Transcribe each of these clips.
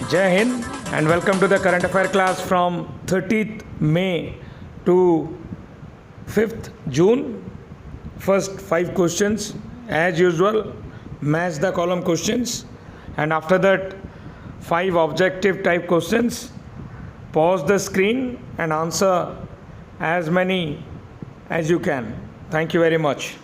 Jai Hind and welcome to the current affair class from 30th May to 5th June. First 5 questions as usual, match the column questions, and after that 5 objective type questions. Pause the screen and answer as many as you can. Thank you very much.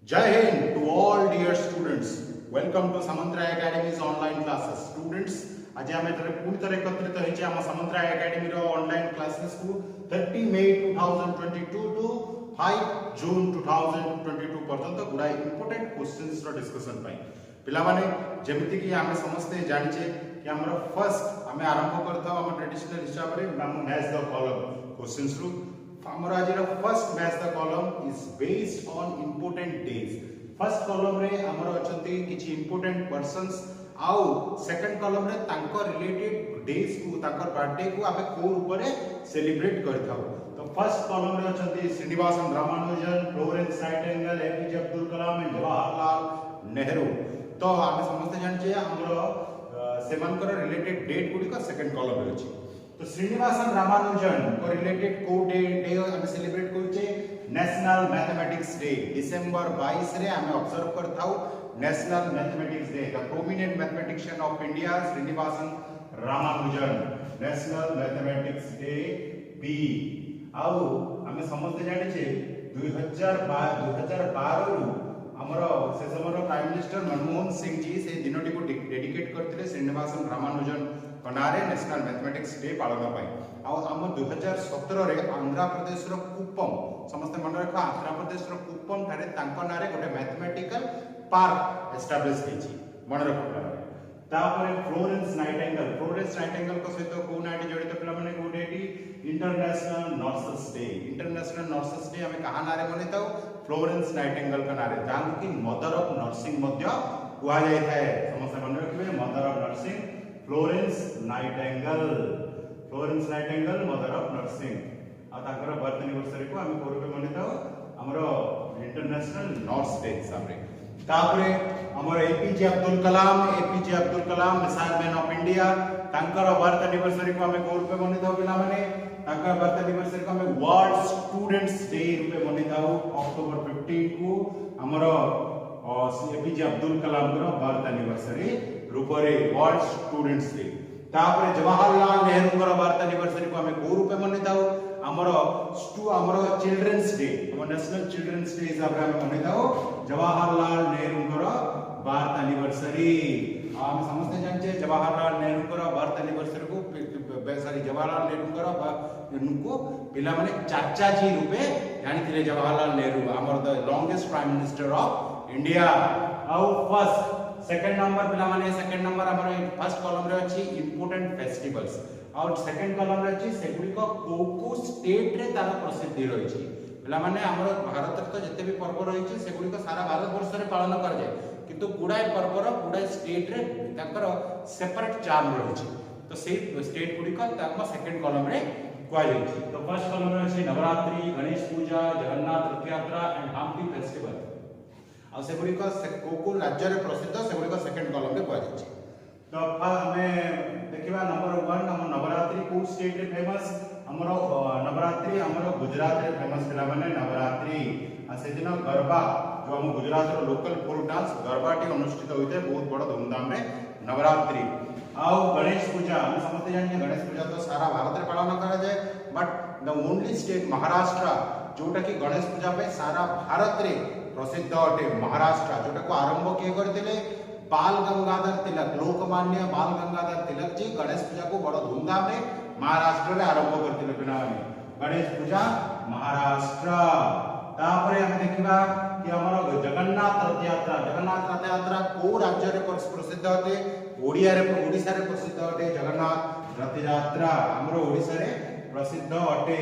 Jai Hind to all dear students. Welcome to Samantraya Academy's online classes. Students, आज आम पुणी थर एकत्रित होइछे हम Samantaray academy रो online classes को 30 मई 2022 to 5 जून 2022 पर्यंत गुडा important questions रो discussion पाई पिला माने जेमिति कि हम समस्त जानिछे कि हमर फर्स्ट हमें आरंभ करथाव हम ट्रेडिशनल हिसाब रे हम मैच द कॉलम क्वेश्चंस रो हमर आज रो first match the column is based on important days first column रे हमर अछंती किछि इंपोर्टेंट पर्सन्स आउ सेकंड कॉलम रे तांको रिलेटेड डेज को तांकर बर्थडे को आबे को ऊपर सेलिब्रेट करथाउ तो फर्स्ट कॉलम रे अछंती Srinivasan Ramanujan Florence Nightingale APJ Abdul Kalam and Jawaharlal Nehru तो आमे समस्त जानछे हमरो सेमानकर रिलेटेड डेट गुडी का सेकंड कॉलम रे अछि तो श्रीनिवासन रामानुजन को रिलेटेड को डे आमे सेलिब्रेट करछे नेशनल मैथमेटिक्स डे डिसेंबर 22 रे आमे ऑब्जर्व करथाउ national mathematics day the prominent mathematician of India Srinivasan Ramanujan national mathematics day बी आउ आमे समस्त जानि छे 2012 रु हमरो से समरो प्राइम मिनिस्टर मनमोहन सिंह जी से दिनोटी को डेडिकेट करथिले श्रीनिवासन रामानुजन कनारे नेशनल मैथमेटिक्स डे पालन पाई आ हम 2017 रे आंध्र प्रदेश रो कुप्पम समस्त मन रखा आंध्र प्रदेश रो कुप्पम थारे तांको नारे गोटे मैथमेटिकल पार्क एस्टैब्लिश हेची मन रखा तापरे फ्लोरेंस नाइटिंगेल को सहित को नाटी जड़ित पिला माने गोटेटी इंटरनेशनल नर्सेस डे हमें कहा नारे मनेताउ फ्लोरेंस नाइटिंगेल का नारे तांको की मदर ऑफ नर्सिंग मध्य कुआ जाय थाए समस्त मन रखिबे mother of nursing Florence Nightingale mother of nursing आ ताकर बर्थ एनिवर्सरी को हम कोरबे मनेताउ हमरो इंटरनेशनल नर्स डे हिसाब रे तापरे हमर APJ Abdul Kalam missile man of India तांकर बर्थ एनिवर्सरी को हमें कोरबे मनेताउ पिला माने ताकर बर्थ एनिवर्सरी को हमें वर्ल्ड स्टूडेंट्स डे रूपे मनेताउ अक्टोबर 15 को हमरो एपीजे अब्दुल कलाम रो बर्थ एनिवर्सरी रूपरे वर्ल्ड स्टूडेंट्स डे तापरे जवाहरलाल नेहरू रो बर्थ एनिवर्सरी को हमें को रूपे मनेताउ हमरो चिल्ड्रंस डे हम नेशनल चिल्ड्रंस डे हिसाब रे हम मनेताउ जवाहरलाल नेहरू रो बर्थ एनिवर्सरी हम समस्त जानछे जवाहरलाल नेहरू रो बर्थ एनिवर्सरी को जवाहरलाल नेहरू रो उनको पिला माने चाचा जी रूपे जानिथिले जवाहरलाल नेहरू हमर the longest prime minister of India आउ फर्स्ट सेकंड नंबर पिला माने सेकंड नंबर हमर फर्स्ट कॉलम रे अछि इंपोर्टेंट फेस्टिवल्स और सेकंड कॉलम रे अछि सेगुडी को को स्टेट रे तार प्रसिद्धि रही छी पिला माने हमर भारत रे तो जते भी पर्व रही छी सेगुडी को सारा भारत वर्ष रे पालन कर जाय किंतु गुडाय पर्व रो गुडाय स्टेट रे ताकर सेपरेट चार्म रही छी तो से स्टेट गुडी को ताम सेकंड कॉलम रे कुआ जाय छी तो फर्स्ट कॉलम रे अछि नवरात्रि गणेश पूजा जगन्नाथ रथ यात्रा एंड हम्पी फेस्टिवल आ सेगुडी को राज्य रे प्रसिद्ध सेगुडी को सेकंड कॉलम रे कुआ जाय छी तो हमें देखिबा नंबर 1 हम नवरात्रि को स्टेट रे फेमस हमरो नवरात्रि हमरो गुजरात रे फेमस पिला माने नवरात्रि आ से दिन गरबा जो हम गुजरात रो लोकल फोक डांस गरबाटी अनुष्ठित होइते बहुत बड़ धूमधाम रे नवरात्रि आउ गणेश पूजा हम समझते जानिए गणेश पूजा तो सारा भारत रे पालन करा जाए but the only state Maharashtra जोटा कि गणेश पूजा पे सारा भारत रे प्रसिद्ध अटे महाराष्ट्र जोटा को आरंभ किए करथिले बाल गंगाधर तिलक लोकमान्य बाल गंगाधर तिलक जी गणेश पूजा को बड़ धूमधाम रे महाराष्ट्र रे आरंभ करथिले पिना माने गणेश पूजा महाराष्ट्र तापरे हम देखिबा कि हमर जगन्नाथ रथ यात्रा को राज्य रे प्रसिद्ध होते ओडिशा रे प्रसिद्ध होते जगन्नाथ रथ यात्रा हमर ओडिशा रे प्रसिद्ध अटे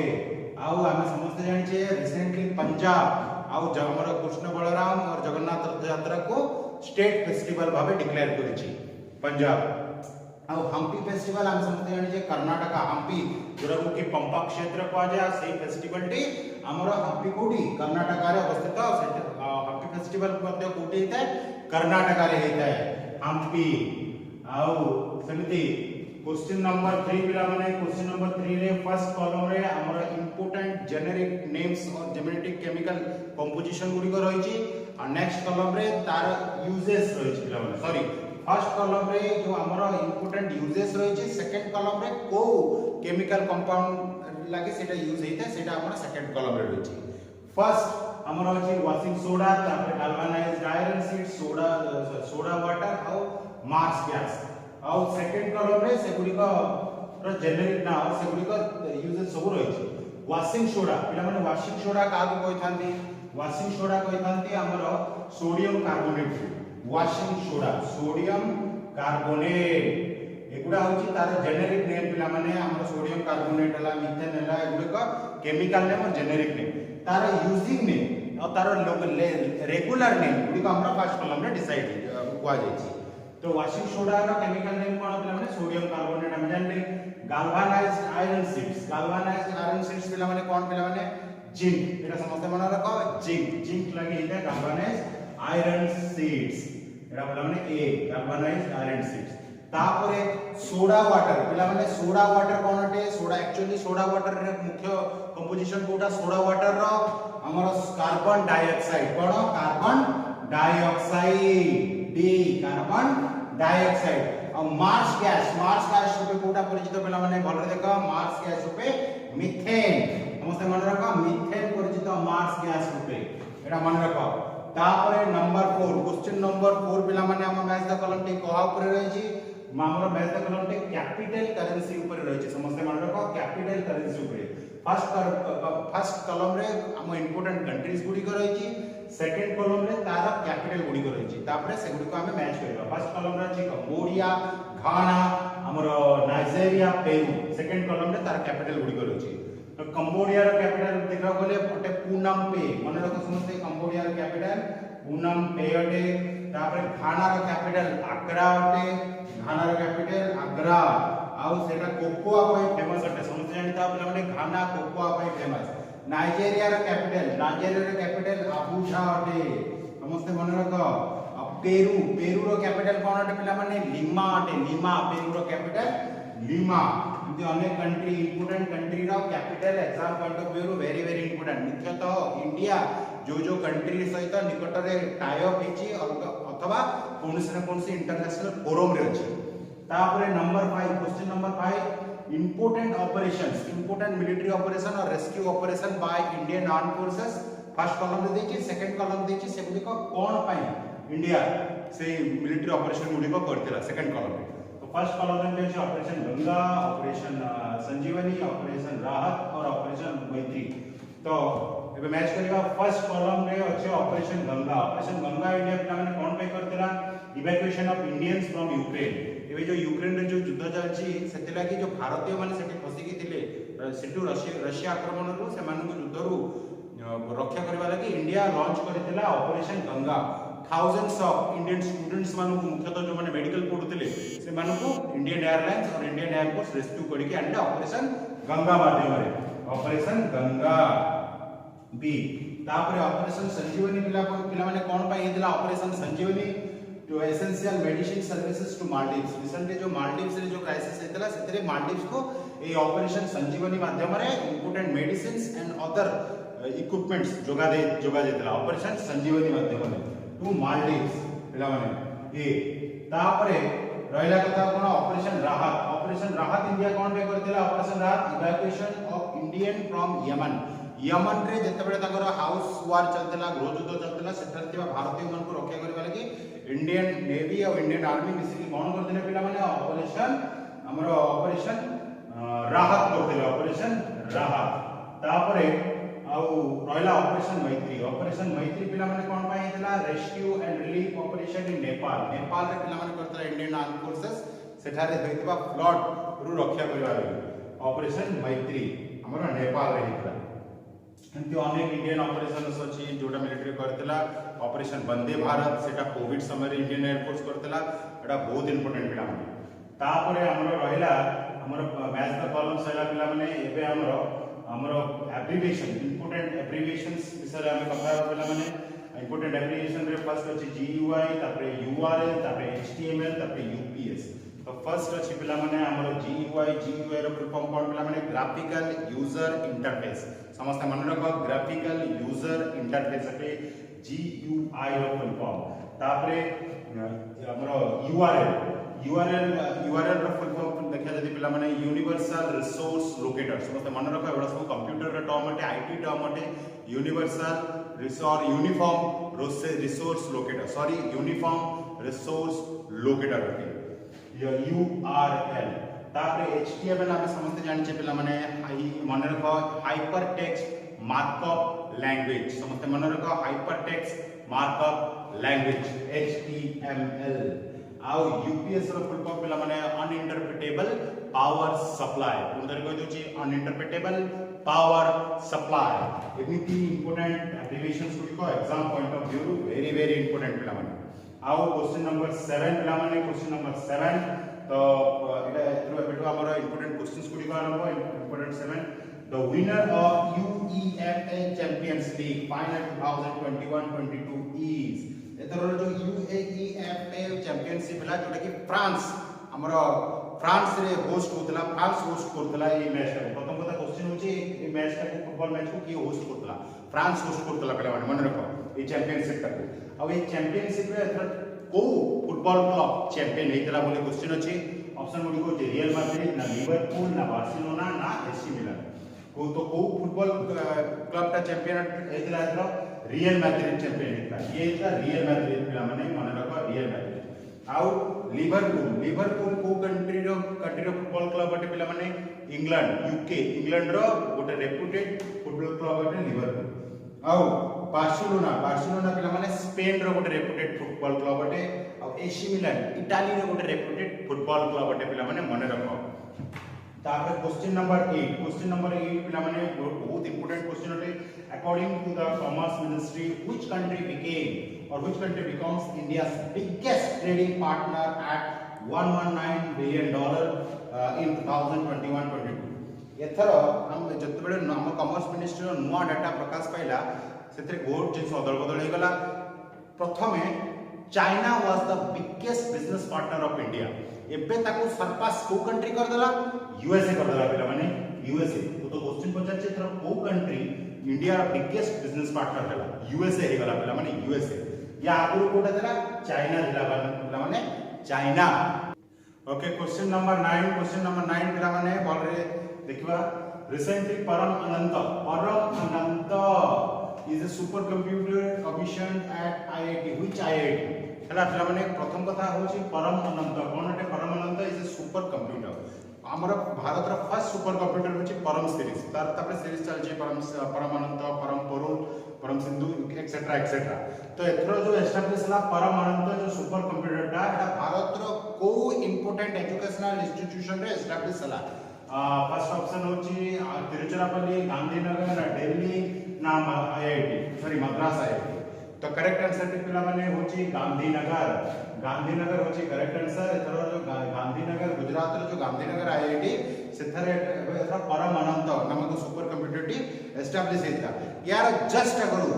आउ हम समस्त जानि छे रिसेंटली पंजाब आउ हमर कृष्ण बलराम और जगन्नाथ रथ यात्रा को स्टेट फेस्टिवल भाव डिक्लेयर करिछि पंजाब। आ हम्पी फेस्टिवल हम समझते जानि जे कर्नाटक हम्पी जोरा को कि पंपा क्षेत्र कहा जाय सेही फेस्टिवल टी हमर हम्पी कोडी कर्नाटक रे अवस्थित हम्पी फेस्टिवल मध्ये कोडी हेता कर्नाटक रे हेता हम्पी। आ समिति क्वेश्चन नंबर 3 पिला माने क्वेश्चन नंबर 3 रे फर्स्ट कॉलम रे हमर इंपोर्टेंट जेनेरिक नेम्स और जेनेटिक केमिकल कंपोजिशन गुडी को रहिछि और नेक्स्ट कॉलम रे तार यूजेस रहिछि पिला माने सॉरी फर्स्ट कॉलम रे जो हमर इंपोर्टेंट यूजेस रहिछि सेकंड कॉलम रे को केमिकल कंपाउंड लागि सेटा यूज हेता सेटा हमर सेकंड कॉलम रे रहिछि। फर्स्ट हमर अछि वाशिंग सोडा तापर galvanised iron sheet soda water और मार्स गैस और सेकंड कॉलम रे सेगुडी को जेनेरिक ना और सेगुडी को यूजेस सब रहिछि। वाशिंग सोडा पिला माने वाशिंग सोडा का को कहिथांती वाशिंग सोडा कहिथांती हमर sodium carbonate washing soda sodium carbonate एगुडा होची तार जेनेरिक नेम पिला माने हमर सोडियम कार्बोनेट हला मिथेन हला एगुडे को केमिकल नेम और जेनेरिक नेम तार यूजिंग नेम और तार रेगुलर नेम गुडी को हमर फर्स्ट कॉलम रे डिसाइड हुआ जायछि। तो वाशिंग सोडा रो केमिकल नेम कोन पिला माने सोडियम कार्बोनेट हम जानले। गाल्वानाइज्ड आयरन शीट्स पिला माने कोन पिला माने जिंक एटा समस्त मन रखो जिंक लगे इते गाल्वानाइज्ड आयरन शीट्स एटा पिला माने ए गाल्वानाइज्ड आयरन शीट्स। तापरे सोडा वाटर पिला माने सोडा वाटर कोनटे सोडा एक्चुअली सोडा वाटर रे मुख्य कंपोजिशन कोटा सोडा वाटर रो हमर कार्बन डाइऑक्साइड कोन कार्बन डाइऑक्साइड डी कार्बन डाइऑक्साइड और मार्स गैस रूपे कोटा परिचित पिला माने भल देखो मार्स गैस रूपे मीथेन समस्त मन रखो मीथेन परिचित मार्स गैस रूपे एटा मन रखो। तापरे नंबर 4 क्वेश्चन नंबर 4 पिला माने हम मैच द कॉलम टी कोहा ऊपर रहिछि हमर match the column T capital currency ऊपर रहिछि समस्त मन रखो कैपिटल करेंसी ऊपर फर्स्ट कॉलम रे हम इंपोर्टेंट कंट्रीज गुडी को रहिछि सेकंड कॉलम रे तार कैपिटल गुडी को रहिछि तापरे से गुडी को हम मैच करबा। फर्स्ट कॉलम रे अछि कंबोडिया घाना हमर नाइजीरिया पेरू सेकंड कॉलम रे तार कैपिटल गुडी को रहिछि। तो कंबोडिया रो कैपिटल देखा गले पटे पूनम पे मन रखो समझते कंबोडिया रो कैपिटल पूनम पे अटे तापर घाना रो कैपिटल आग्रा अटे घाना रो कैपिटल आग्रा आउ सेटा कोकोआ पय फेमस अटे समझ जानता बोले माने घाना कोकोआ पय फेमस। नाइजीरिया रो कैपिटल अबुजा अटे समझते मन रखो। पेरू रो कैपिटल कोन अटे पिला माने लिमा अटे पेरू रो कैपिटल लिमा। इनते अनेक कंट्री इंपोर्टेंट कंट्री रो capital exam point of view very important मुख्यतः इंडिया जो कंट्री सहित निकट रे टाई अप हेची अथवा कोनसे इंटरनेशनल फोरम रे अछि। तापरे number 5 question number 5 important military operation और rescue operation by Indian arm forces first column रे देछि सेकंड कॉलम देछि से गुडी को कोन पाई इंडिया से मिलिट्री ऑपरेशन गुडी को करथिला सेकंड कॉलम रे। तो फर्स्ट कॉलम रे अछि ऑपरेशन गंगा ऑपरेशन संजीवनी ऑपरेशन राहत और ऑपरेशन मैत्री। तो एबे मैच करिवा फर्स्ट कॉलम रे अछि ऑपरेशन गंगा इंडिया पिला माने कोन पे करथिला evacuation of Indians from Ukraine. एबे जो यूक्रेन रे जो युद्ध चलछि सेते लागि जो भारतीय माने सेठी फसी कि थिले सेटू रशिया आक्रमण रो से मानको युद्ध रो रक्षा करबा लागि इंडिया लॉन्च करथिला operation Ganga. Thousands of Indian students मानको मुख्यतः जो माने मेडिकल पढुथिले से मानको इंडियन एयरलाइंस और इंडियन एयर फोर्स रेस्क्यू करिके आनले ऑपरेशन गंगा माध्यम रे ऑपरेशन गंगा बी। तापर ऑपरेशन संजीवनी पिला माने कोन पाई हेतिला operation Sanjeevani to essential medicine services to Maldives. Recently जो मालदीव्स रे जो क्राइसिस हेतिला सेतरे मालदीव्स को ए ऑपरेशन संजीवनी माध्यम रे important medicines and other equipments जोगा देतिला ऑपरेशन संजीवनी माध्यम रे टू मालदीव्स पिला माने ए। तापरे रहला कथा कोन ऑपरेशन राहत इंडिया कोन पे करथिला ऑपरेशन राहत evacuation of Indian from Yemen रे जेतेबेले ताकर हाउस वार चलतला गृह युद्ध चलतला सेठर थिबा भारतीय मन को रक्षा करबा लागि इंडियन नेवी और इंडियन आर्मी मिसिकी कोन करथिले पिला माने ऑपरेशन हमरो ऑपरेशन राहत करथिले ऑपरेशन राहत। तापरे आउ रहला ऑपरेशन मैत्री पिला माने कोन पाई हेतला rescue and relief operation in Nepal रे पिला माने करतला इंडियन आर्म फोर्सेस सेठारे होइतबा फ्लड रु रक्षा करबा लागि ऑपरेशन मैत्री हमरो नेपाल रे हेतला। एमती अनेक इंडियन ऑपरेशंस अछि जोटा मिलिट्री करथिला ऑपरेशन वंदे भारत सेटा कोविड समय इंडियन एयरफोर्स करतला एटा बहुत इंपोर्टेंट पिला माने तापरे हमरो रहिला हमरो मैच द कॉलम सैला पिला माने एबे हमरो एब्रिविएशन इंपोर्टेंट एब्रिविएशंस विषय हम कथा पिला माने इंपोर्टेंट एब्रिविएशन रे फर्स्ट अछि GUI तापरे URL तापरे HTML तापरे UPS तो फर्स्ट अछि पिला माने हमरो GUI रो फुल फॉर्म कोन पिला माने ग्राफिकल यूजर इंटरफेस समस्त मन रखो ग्राफिकल यूजर इंटरफेस अटे GUI रो फुल फॉर्म तापरे हमरो URL रो फुल फॉर्म देखा जदी पिला माने यूनिवर्सल रिसोर्स लोकेटर समस्त मन रखो एबा सब कंप्यूटर रो टर्म अटे IT टर्म अटे यूनिवर्सल यूनिफॉर्म रिसोर्स लोकेटर अटे URL तापरे HTML हम समस्त जानि पिला माने मन रखो हाइपर टेक्स्ट मार्कअप लैंग्वेज समस्त मन रखो hyper text markup language HTML आउ UPS रो फुल फॉर्म पिला माने अनइंटरप्रेटेबल पावर सप्लाई उधर कह दोची अनइंटरप्रेटेबल पावर सप्लाई एमिति इंपोर्टेंट एब्रिविएशंस गुडी exam point of view very important पिला माने आउ क्वेश्चन नंबर 7 पिला माने क्वेश्चन नंबर 7 तो एटा एतरो हमर इंपोर्टेंट क्वेश्चंस गुडी आरंभ important 7 the winner of UEFA Champions League final 2021-22 is एतरो जो UEFA चैंपियनशिप हला जोटा कि फ्रांस हमरो फ्रांस रे होस्ट होतला फ्रांस होस्ट करतला ए मैच रे प्रथम कथा क्वेश्चन होची ए मैच का फुटबॉल मैच को की host Kartala France host Kartala पहला मन रखो ए चैंपियनशिप का अब ए चैंपियनशिप रे एथर को फुटबॉल क्लब चैंपियन हेतला बोले क्वेश्चन अछि ऑप्शन गुडी को रियल मैड्रिड ना लिवरपूल ना बार्सिलोना ना एसी मिलान को तो को फुटबॉल क्लब का चैंपियन हेतला एथर रियल मैड्रिड चैंपियन हेतला ये था रियल मैड्रिड पिला माने मन रखो रियल मैड्रिड आउ लिवरपूल को कंट्री रो फुटबॉल क्लब अटे पिला माने इंग्लैंड यूके इंग्लैंड रो गोटे रेप्यूटेड फुटबॉल क्लब अटे लिवरपूल आउ बार्सिलोना पिला माने स्पेन रो गोटे रेप्यूटेड फुटबॉल क्लब अटे आउ एसी मिलान इटाली रो गोटे रेप्यूटेड फुटबॉल क्लब अटे पिला माने मन रखो तापर क्वेश्चन नंबर 8 पिला माने बहुत इंपोर्टेंट क्वेश्चन अटे according to the commerce ministry which country becomes India's biggest trading partner at $119 billion in 2021-22 एथर हम जतबेले हम कॉमर्स मिनिस्ट्री रो नुवा डाटा प्रकाश पाइला सेते बहुत जिन अदल बदल हे गला प्रथमे China was the biggest business partner of India एबे ताको सरपास को कंट्री कर देला यूएसए कर देला पिला माने यूएसए तो क्वेश्चन पचार छै तर को कंट्री इंडिया रो बिगेस्ट बिजनेस पार्टनर हला यूएसए हे गला पिला माने यूएसए या आगु कोटा देला चाइना दिला पिला माने चाइना ओके क्वेश्चन नंबर 9 पिला माने बोल रे देखिबा रिसेंटली परम अनंत is a supercomputer commissioned at IIT which IIT हला पिला माने प्रथम कथा होची परम अनंत कोन अटे परम अनंत इज ए सुपर कंप्यूटर हमर Bharat row first super computer होची परम सीरीज तापर सीरीज चल जे परम अनंत परम परुल परम सिंधु एक्सेट्रा तो एथरो जो एस्टैब्लिश हला परम अनंत जो सुपर कंप्यूटर टा एटा भारत रो को इंपोर्टेंट एजुकेशनल इंस्टीट्यूशन रे एस्टैब्लिश हला फर्स्ट ऑप्शन होची तिरुचिरापल्ली गांधीनगर दिल्ली ना आईआईटी सॉरी मद्रास आईआईटी तो करेक्ट आंसर पिला माने होची गांधीनगर होची करेक्ट आंसर एथरो जो गांधीनगर गुजरात रो जो गांधीनगर आईआईटी सेथरे एथरो परम अनंत नामक सुपर कंप्यूटर टी एस्टैब्लिश हेता यार जस्ट करू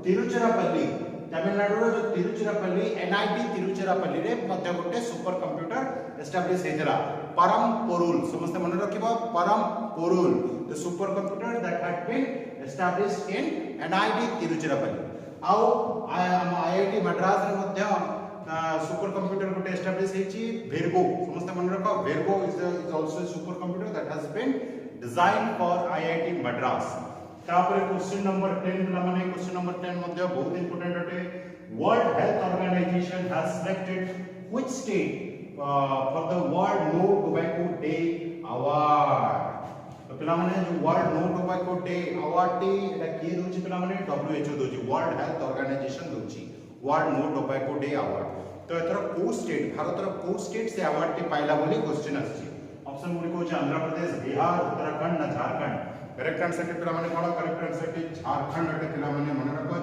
तिरुचिरापल्ली तमिलनाडु रो जो तिरुचिरापल्ली एनआईटी तिरुचिरापल्ली रे मध्य गोटे सुपर कंप्यूटर एस्टैब्लिश हेतला परम पोरुल समस्त मन रखिबो Param Porul the super computer that had been established in NIT Tiruchirappalli आउ आईआईटी मद्रास रे मध्य सुपर कंप्यूटर गोटे एस्टैब्लिश हेची वेरगो समस्त मन रखो Virgo is also a super computer that has been designed for IIT Madras तापर क्वेश्चन नंबर 10 पिला माने क्वेश्चन नंबर 10 मध्य बहुत इंपोर्टेंट अटे world health organisation has selected which state for the world no tobacco day award तो पिला माने जो world no tobacco day award टी एटा के दोची पिला माने WHO दोची वर्ल्ड हेल्थ ऑर्गेनाइजेशन दोची world no tobacco day award तो एथरो को स्टेट भारत रो को स्टेट से अवार्ड टी पाइला बोली क्वेश्चन आछि ऑप्शन गुडी को आंध्र प्रदेश बिहार उत्तराखंड ना झारखंड करेक्ट आंसर के पिला माने कोन करेक्ट आंसर के झारखंड अटे पिला माने मन रखो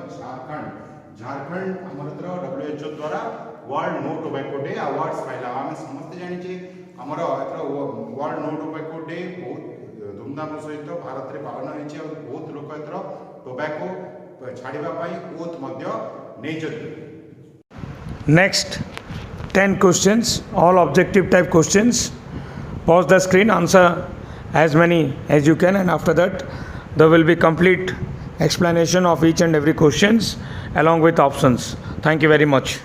झारखंड आमर WHO द्वारा world no tobacco day awards पाइला आम समस्त जानी आमर वर्ल्ड नो टोबैको डे बहुत धूमधाम सहित भारत में पालन होती बहुत लोग एथर टोबैको छाड़ापी ओथ नहीं। Next 10 questions, all objective type questions. Pause the screen, answer as many as you can, and after that there will be complete explanation of each and every questions along with options. Thank you very much.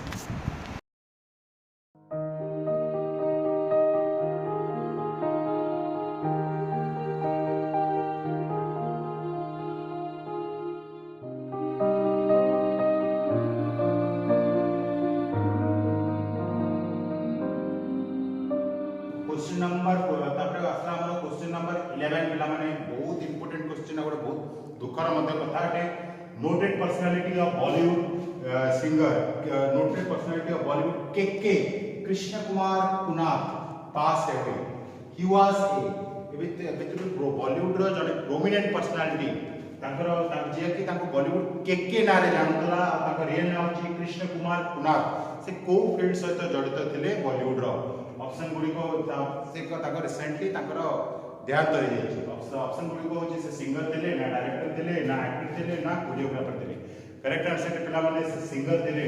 Question number आसला question number 11 पिला माने बहुत important question और बहुत दुखर मध्य कथा अटे। Noted personality of Bollywood singer noted personality of Bollywood K Krishna Kumar Kunnath passed away. He was a Bollywood रो जने प्रोमिनेंट पर्सनालिटी जे कि बॉलीवुड के ना रे जानतला रियल नाम अछि कृष्ण कुमार कुनाथ। से को फील्ड सहित जड़ित थिले बॉलीवुड रो। ऑप्शन गुडी को से रिसेंटली देहांत हो जाइए। ऑप्शन गुडी को होची से सिंगर थिले ना डायरेक्टर थिले ना एक्टर थिले ना कोरियोग्राफर थिले। करेक्ट आंसर पिला माने से सिंगर थिले।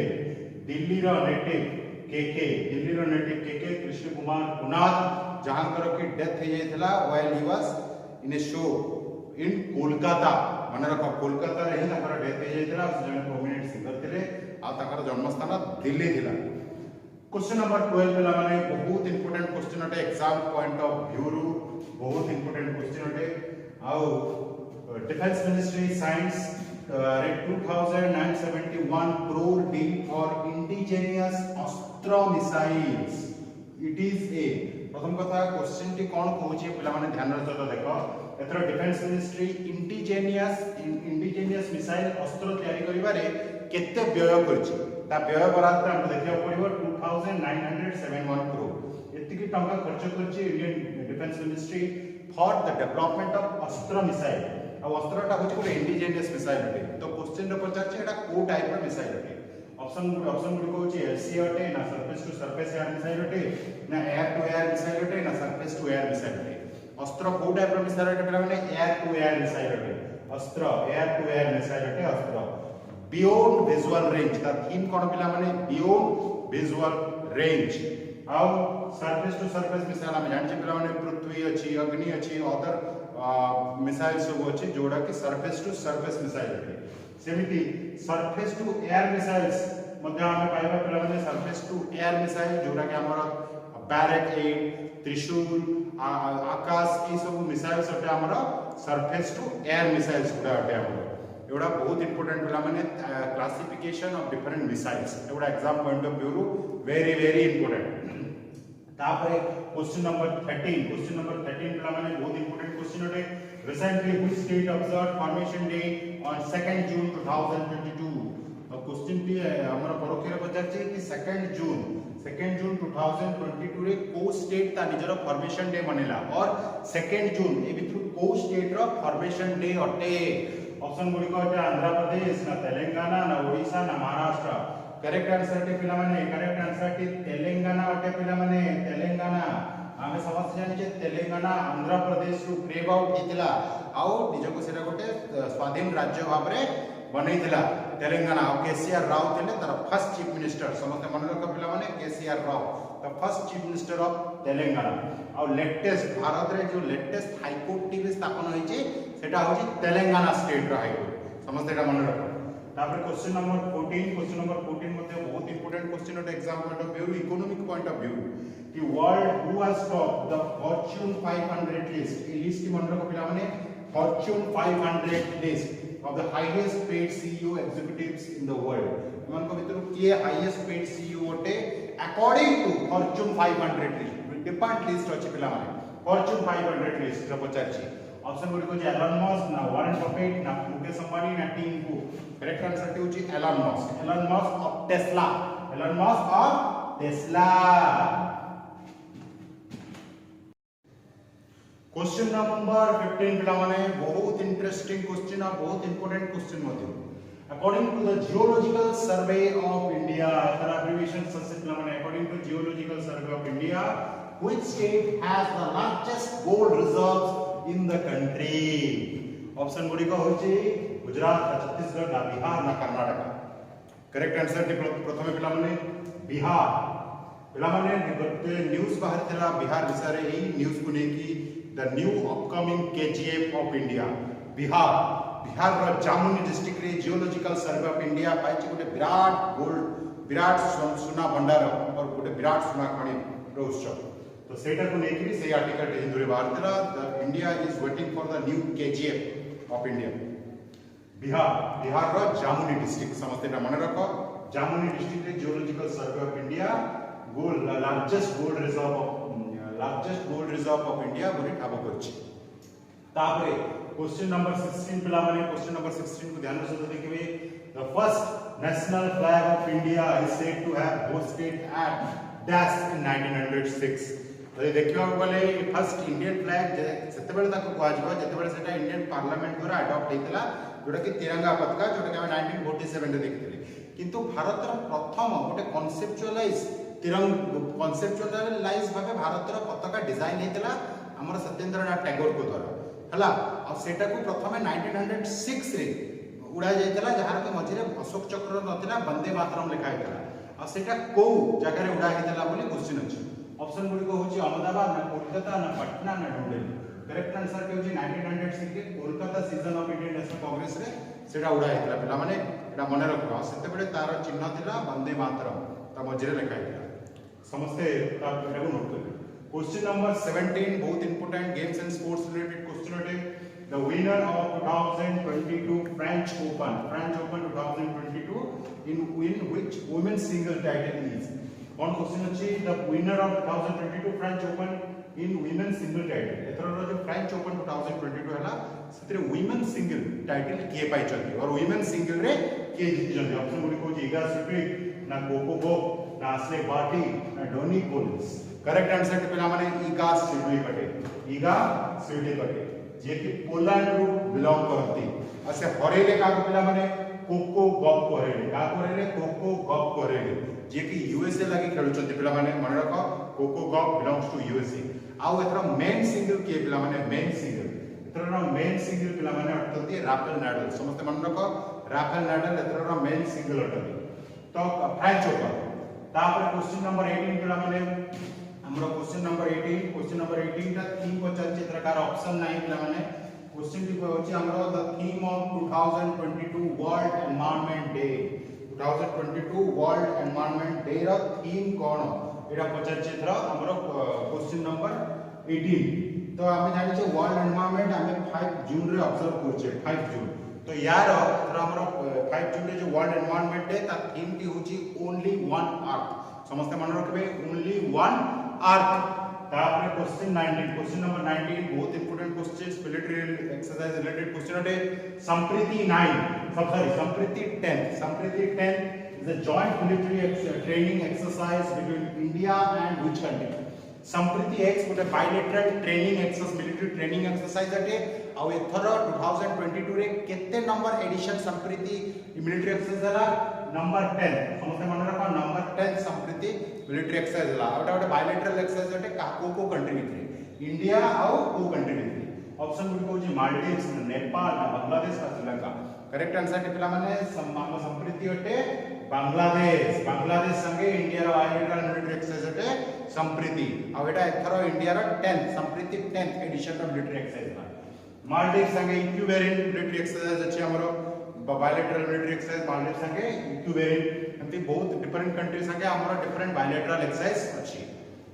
दिल्ली रो नेटिव दिल्ली रो नेटिव के कृष्ण कुमार कुनाथ जहांकर की डेथ हो जाइतला while he was in a show in Kolkata. मन रखो कोलकाता रे ही ताकर डेथ हो जाइतला। जने प्रोमिनेंट सिंगर थिले आ ताकर जन्म स्थान दिल्ली थिला। क्वेश्चन नंबर 12 पिला माने बहुत इंपोर्टेंट क्वेश्चन अटे एग्जाम पॉइंट ऑफ व्यू रु बहुत इंपोर्टेंट क्वेश्चन अटे। आउ डिफेंस मिनिस्ट्री साइंस रे 2971 करोड़ डील फॉर इंडिजिनियस अस्त्र मिसाइल्स। इट इज ए प्रथम कथा क्वेश्चन टी कोन कहूची पिला माने ध्यान रखतो देखो एथरो डिफेंस मिनिस्ट्री इंडिजिनियस मिसाइल अस्त्र तयारी करिबारे केते व्यय करछि ता व्यय बरात हम देखियो पड़िबो 2971 करोड़ एतिकी टंका खर्च करछि Indian defence ministry for the development of अस्त्र मिसाइल। आ अस्त्रटा होछि कोन इंडिजिनियस मिसाइल अटे। तो क्वेश्चन रे पचार छै एटा को टाइप रो मिसाइल अटे। ऑप्शन गुडी होछि एलसी अटे ना surface to surface air missile अटे ना एयर टू एयर मिसाइल अटे ना सरफेस टू एयर मिसाइल अटे। अस्त्र को टाइप रो मिसाइल अटे पिला माने एयर टू एयर मिसाइल अटे। अस्त्र एयर टू एयर मिसाइल अटे। अस्त्र बियॉन्ड विजुअल रेंज ता थीम कोन पिला माने बियॉन्ड विजुअल रेंज। आउ सरफेस टू सरफेस मिसाइल हम जानि पिला माने पृथ्वी अछि अग्नि अछि अदर मिसाइल सब अछि जोडा कि सरफेस टू सरफेस मिसाइल अटे। सेमिति सरफेस टू एयर मिसाइल्स मध्ये हम पाइबा पिला माने सरफेस टू एयर मिसाइल जोडा कि हमर बैरक 8 त्रिशूल आकाश ई सब मिसाइल्स अटे हमर सरफेस टू एयर मिसाइल्स गुडा अटे हमर। एवढा बहुत इंपोर्टेंट पिला माने क्लासिफिकेशन ऑफ डिफरेंट मिसाइल्स एवढा exam point of view very very important. तापरे क्वेश्चन नंबर 13 पिला माने बहुत इंपोर्टेंट क्वेश्चन अटे। Recently which state observe formation day on 2nd जून 2022। और क्वेश्चन टी हमर परोक्षे पचार छै कि 2nd जून 2022 रे को स्टेट ता निजर फॉर्मेशन डे मनेला और 2nd जून ए भितरु को स्टेट रो फॉर्मेशन डे अटे। ऑप्शन गुडी को आंध्र प्रदेश ना तेलंगाना ना ओडिशा ना महाराष्ट्र। करेक्ट आंसर टी पिला माने करेक्ट आंसर टी तेलंगाना अटे पिला माने तेलंगाना। आमे समस्त जानि जे तेलंगाना आंध्र प्रदेश रु क्रेव आउट हितला आउ निजको सेटा गोटे स्वाधीन राज्य भाबरे बनैतिला तेलंगाना। और केसीआर राव थिले तार फर्स्ट चीफ मिनिस्टर समस्त मन रख पिला माने KCR Rao the first chief minister of Telangana. और लेटेस्ट भारत रे जो लेटेस्ट हाई कोर्ट टी स्थापन होई छै सेटा होछि तेलंगाना स्टेट रो हाई कोर्ट समस्त एटा मन रख। तापर क्वेश्चन नंबर 14 मध्ये बहुत इंपोर्टेंट क्वेश्चन अट exam point of view economic point of view कि world who has top the fortune 500 list. ए लिस्ट मन रख पिला माने fortune 500 list of the highest paid CEO executives in the world. मन को भितर के हाईएस्ट पेड सीईओ अटे according to fortune 500 list depend list अछि पिला माने फॉर्च्यून 500 लिस्ट रो पचार छी। ऑप्शन गुडी को जे एलन मस्क ना वॉरेन बफेट ना मुकेश अंबानी ना टिम कुक। करेक्ट आंसर टी होची Elon Musk of Tesla. Elon Musk of Tesla. Question number 15 पिला माने बहुत इंटरेस्टिंग क्वेश्चन और बहुत इंपोर्टेंट क्वेश्चन मध्ये According to the Geological Survey of India, there are abbreviations according to Geological Survey of India, which state has the largest gold reserves in the country? Option Gudi का होची गुजरात, छत्तीसगढ़, ना बिहार, ना Karnataka. Correct answer T प्रथमे पिला माने बिहार. पिला माने गोटे न्यूज़ बाहर थिला बिहार विषय रे ही न्यूज़ को नेकी the new upcoming KGF of India. Bihar जामुनी डिस्ट्रिक्ट रे जियोलॉजिकल सर्वे ऑफ इंडिया पाइछि गोटे विराट सुना भंडार और गोटे विराट सुना खଣି रो उत्सव. तो सेटा को नेकरी से आर्टिकल हिंदू रे बाहर थिला the India is waiting for the new KGF of India. Bihar रो जामुनी डिस्ट्रिक्ट समस्त मन रख. जामुनी डिस्ट्रिक्ट रे geological survey of India largest gold reserve of India बोली ठाब करछि. तापरे क्वेश्चन नंबर 16 पिला माने क्वेश्चन नंबर 16 को ध्यान से देखिबे. The first national flag of India is said to have hosted at dash in 1906. तो देखिबा बोले फर्स्ट इंडियन फ्लैग सेते बेले ताको कुआ जबो जते बेले सेटा इंडियन पार्लियामेंट द्वारा अडॉप्ट हेतला जोटा कि तिरंगा पताका जोटा कि हम 1947 रे देखिथिले. किंतु भारत रो प्रथम गोटे कॉन्सेप्चुअलाइज भाबे भारत रो पताका डिजाइन हेतला हमर सत्येंद्रनाथ टैगोर को द्वारा हला. आ सेटा को प्रथमे 1906 रे उड़ा जायतला जहार के मझिरे अशोक चक्र नथिला वंदे मातरम लिखा हेतला. आ सेटा को जगह रे उड़ा हेतला बोली क्वेश्चन अछि. ऑप्शन गुडी को होची अहमदाबाद, ना कोलकाता, ना पटना, ना न्यू दिल्ली. करेक्ट आंसर के होची 1906 के Kolkata season of Indian national Congress रे सेटा उड़ा हेतला. पिला माने एटा मने रखो. सेते बेले तार चिन्ह थिला वंदे मातरम ता मझिरे लिखा हेतला. समस्ते ता एटा को नोट करियो. Question number 17 बहुत important games and sports related question अटे. The winner of 2022 French Open 2022 in which women's single title is. कौन क्वेश्चन अछि? The winner of 2022 French Open in women's single title. एथरो जो French Open 2022 हला सेतरे women's single title किए पाइ छथि और women's single रे किए जीति छथि. ऑप्शन गुडी को इगा स्विफ्ट, ना कोको गॉफ, ना आश्ले बार्टी, ना डोनी कोल्स. करेक्ट आंसर के पिला माने इगा स्वीडी कटे जे कि पोलैंड रु बिलोंग करती. असे हरेले का पिला माने कोको गॉफ करेले जे कि यूएसए लागि खेलुचंती. पिला माने मन रख Coco Gauff belongs to USA. आउ एथरा मेन सिंगल के पिला माने मेन सिंगल पिला माने अटती राफेल नाडल. समस्त मन रख राफेल नाडल एथरा मेन सिंगल अटती. तो फ्रेंच ओपन. तापर क्वेश्चन नंबर 18 पिला माने हमरो क्वेश्चन नंबर 18 ता थीम को चर्चा प्रकार ऑप्शन नहीं पिला माने क्वेश्चन टी होची हमरो the theme of 2022 world environment day. 2022 world environment day रो थीम कोन एटा पचर्चित्र हमरो क्वेश्चन नंबर 18. तो हमें जानि छै वर्ल्ड एनवायरनमेंट हमें 5 जून रे ऑब्जर्व करछे 5 जून. तो यार हमरो 5 जून रे जो वर्ल्ड एनवायरनमेंट डे ता थीम टी होची ओनली वन अर्थ. समस्त मन रखबे ओनली वन अर्थ. तापर क्वेश्चन नंबर 19 बहुत important questions military exercise related question अटे. Sampriti 10 is a joint military training exercise between India and which country? Sampriti एक्स गोटे बायलेटरल मिलिट्री ट्रेनिंग एक्सरसाइज अटे. आ एथर 2022 रे केते number edition Sampriti military exercise हला? नंबर 10. समस्त मन रखा नंबर 10 संप्रीति मिलिट्री एक्सरसाइज हला. आउटा गोटे बायलेटरल एक्सरसाइज अटे को कंट्री भितरे इंडिया आउ को कंट्री भितरे. ऑप्शन गुड को जी मालदीव्स, नेपाल, बांग्लादेश, श्रीलंका. करेक्ट आंसर के पिला माने संप्रीति अटे बांग्लादेश संगे इंडिया रो बायलेटरल मिलिट्री एक्सरसाइज अटे संप्रीति. आ एटा एथरो इंडिया रो 10 संप्रीति 10th एडिशन रो मिलिट्री एक्सरसाइज बा. मालदीव संगे इक्विवेलेंट मिलिट्री एक्सरसाइज अछि हमरो बायलेटरल मिलिट्री एक्सरसाइज. मालदीव संगे इक्विवेलेंट एमती बहुत डिफरेंट कंट्री संगे हमरो डिफरेंट बायलेटरल एक्सरसाइज अछि.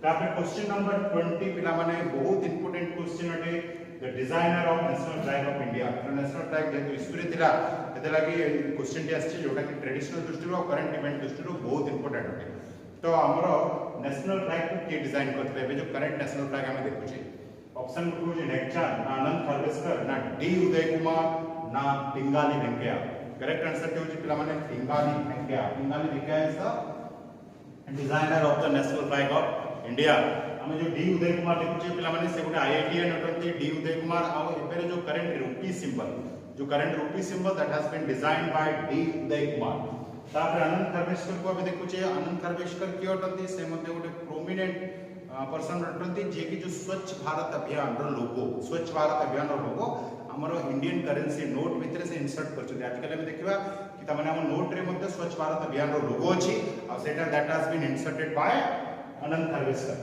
तापर क्वेश्चन नंबर 20 पिला माने बहुत इंपोर्टेंट क्वेश्चन अटे. The designer of national flag of India. National flag J history थिला एते लागि क्वेश्चन टी आछि जोटा कि ट्रेडिशनल दृष्टि रो करंट इवेंट दृष्टि रो बहुत इंपोर्टेंट अटे. तो हमरो नेशनल फ्लैग को के डिजाइन करथले एबे जो करंट नेशनल फ्लैग हम देखु छी. ऑप्शन को जे नेक्चा ना आनंद खरवेस्कर, ना डी उदय कुमार, ना पिंगाली वेंकैया. करेक्ट आंसर के होची पिला माने Pingali Venkaiah is the designer of the national flag of India. हमें जो डी उदय कुमार देखु छी पिला माने से गोटे आईआईटीएन अटंती डी उदय कुमार. आ एबे जो करंट रुपी सिंबल जो current rupee symbol that has been designed by D Uday Kumar. तापर आनंद खरवेशकर को आमे देखुचे आनंद खरवेशकर की अटंती से मध्ये गोटे प्रोमिनेंट पर्सन अटंती जे कि जो स्वच्छ भारत अभियान रो लोगो स्वच्छ भारत अभियान रो लोगो हमरो इंडियन करेंसी नोट भितर से इंसर्ट करछथि। आजकल हम देखिबा कि तमने हम नोट रे मध्ये स्वच्छ भारत अभियान रो लोगो अछि आ सेटा that has been inserted by Anand Kharveshkar.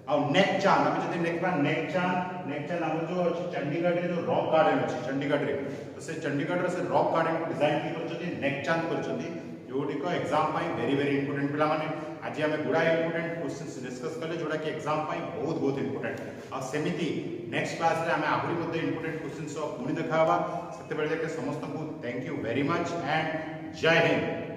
आ नेक चांद हम जदि देखबा नेक चांद हम जो अछि चंडीगढ़ रे जो रॉक गार्डन अछि चंडीगढ़ रे तो से चंडीगढ़ रे से रॉक गार्डन डिजाइन की करछथि नेक चांद करछथि जोडी को एग्जाम पाई वेरी इंपोर्टेंट पिला माने आज हमें गुडा इंपोर्टेंट क्वेश्चंस डिस्कस करले जोडा कि एग्जाम पाई बहुत इंपोर्टेंट आ सेमिति नेक्स्ट क्लास रे हमें आहुरी मध्ये इंपोर्टेंट क्वेश्चंस पुणी देखावा सेते बेले के समस्त को thank you very much and जय हिंद।